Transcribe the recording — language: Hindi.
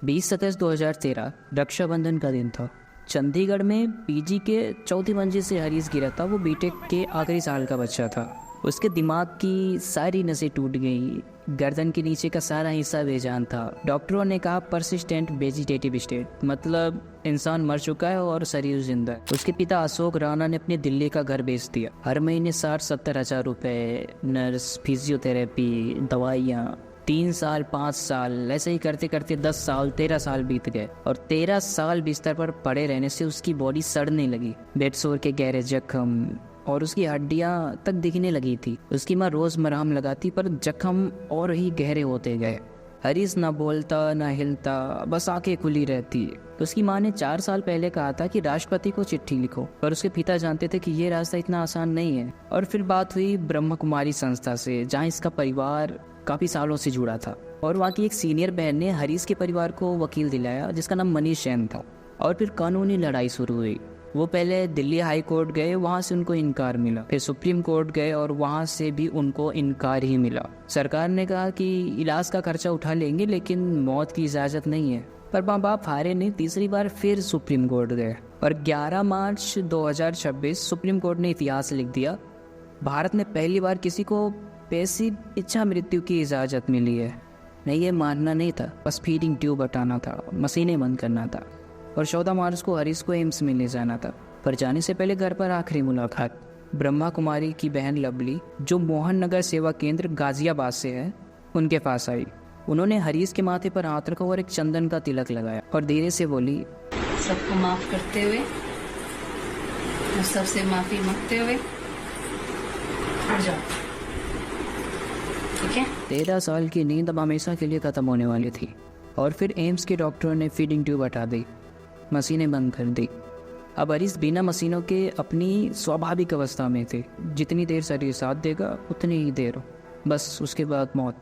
20 अगस्त 2013 रक्षाबंधन का दिन था। चंडीगढ़ में पीजी के चौथी मंजिल से हरीश गिरा था। वो बीटेक के आखिरी साल का बच्चा था। उसके दिमाग की सारी नसें टूट गई, गर्दन के नीचे का सारा हिस्सा बेजान था। डॉक्टरों ने कहा परसिस्टेंट वेजिटेटिव स्टेट, मतलब इंसान मर चुका है और शरीर जिंदा है। उसके पिता अशोक राणा ने अपने दिल्ली का घर बेच दिया। हर महीने 60-70 हज़ार रुपए, नर्स, फिजियोथेरेपी, दवाइयाँ। 3 साल 5 साल ऐसे ही करते करते 10 साल 13 साल बीत गए और 13 साल बिस्तर पर पड़े रहने से उसकी बॉडी सड़ने लगी। बेडसोर के गहरे जख्म और उसकी हड्डियां तक दिखने लगी थी। उसकी माँ रोज मरहम लगाती पर जख्म और ही गहरे होते गए। हरीश ना बोलता ना हिलता, बस आंखें खुली रहती। उसकी माँ ने 4 साल पहले कहा था कि राष्ट्रपति को चिट्ठी लिखो, पर उसके पिता जानते थे कि ये रास्ता इतना आसान नहीं है। और फिर बात हुई ब्रह्म कुमारी संस्था से, जहाँ इसका परिवार काफ़ी सालों से जुड़ा था। और वहाँ की एक सीनियर बहन ने हरीश के परिवार को वकील दिलाया जिसका नाम मनीष जैन था। और फिर कानूनी लड़ाई शुरू हुई। वो पहले दिल्ली हाई कोर्ट गए, वहाँ से उनको इनकार मिला। फिर सुप्रीम कोर्ट गए और वहाँ से भी उनको इनकार ही मिला। सरकार ने कहा कि इलाज का खर्चा उठा लेंगे लेकिन मौत की इजाज़त नहीं है। पर माँ बाप हारे नहीं, तीसरी बार फिर सुप्रीम कोर्ट गए और 11 मार्च 2026 सुप्रीम कोर्ट ने इतिहास लिख दिया। भारत में पहली बार किसी को पैसिव इच्छा मृत्यु की इजाज़त मिली है। नहीं, ये मानना नहीं था, बस फीडिंग ट्यूब हटाना था, मशीनें बंद करना था। और 14 मार्च को हरीश को एम्स में ले जाना था। पर जाने से पहले घर पर आखिरी मुलाकात ब्रह्मा कुमारी की बहन लवली, जो मोहन नगर सेवा केंद्र गाजियाबाद से है, उनके पास आई। उन्होंने हरीश के माथे पर हाथ रखा और एक चंदन का तिलक लगाया और धीरे से बोली, सबको माफ करते हुए, सबसे माफी मांगते हुए उठ जाओ, ठीक है। 13 साल की नींद अब हमेशा के लिए खत्म होने वाली थी। और फिर एम्स के डॉक्टरों ने फीडिंग ट्यूब हटा दी, मशीनें बंद कर दी। अब हरीश बिना मशीनों के अपनी स्वाभाविक अवस्था में थे। जितनी देर शरीर साथ देगा उतनी ही देर, बस उसके बाद मौत।